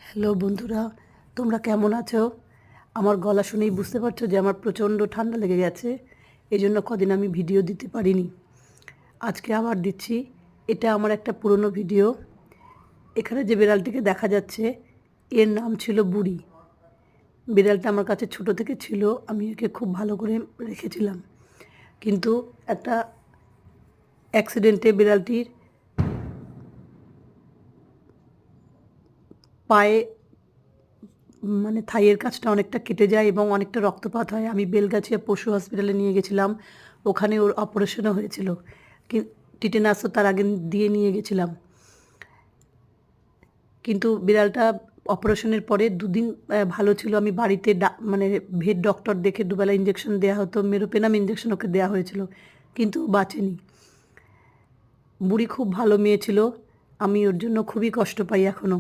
Hello বন্ধুরা, তোমরা কেমন আছো? আমার গলা শুনেই বুঝতে পারছো যে আমার প্রচণ্ড ঠান্ডা লেগে গেছে। এই জন্য কদিন আমি ভিডিও দিতে পারিনি। আজকে আবার দিচ্ছি। এটা আমার একটা পুরনো ভিডিও। এখানে যে বিড়ালটিকে দেখা যাচ্ছে এর নাম ছিল বুড়ি। বিড়ালটা আমার কাছে ছোট থেকে ছিল, আমি একে খুব ভালো করে রেখেছিলাম। কিন্তু একটা অ্যাক্সিডেন্টে বিড়ালটির পায়ে থাইয়ের কাছটা অনেকটা কেটে যায় এবং অনেকটা রক্তপাত হয়। আমি বেলগাছিয়া পশু হসপিটালে নিয়ে গেছিলাম। ওখানে ওর অপারেশনও হয়েছিল। কি টিটেনাসও তার আগে দিয়ে নিয়ে গেছিলাম। কিন্তু বিড়ালটা অপারেশনের পরে ২ দিন ভালো ছিল। আমি বাড়িতে ভেট ডক্টর দেখে দুবেলা ইঞ্জেকশন দেয়া হতো। মেরোপেনাম ইঞ্জেকশন ওকে দেয়া হয়েছিল। কিন্তু বাঁচেনি। বুড়ি খুব ভালো মেয়ে ছিল। আমি ওর জন্য খুবই কষ্ট পাই এখনও।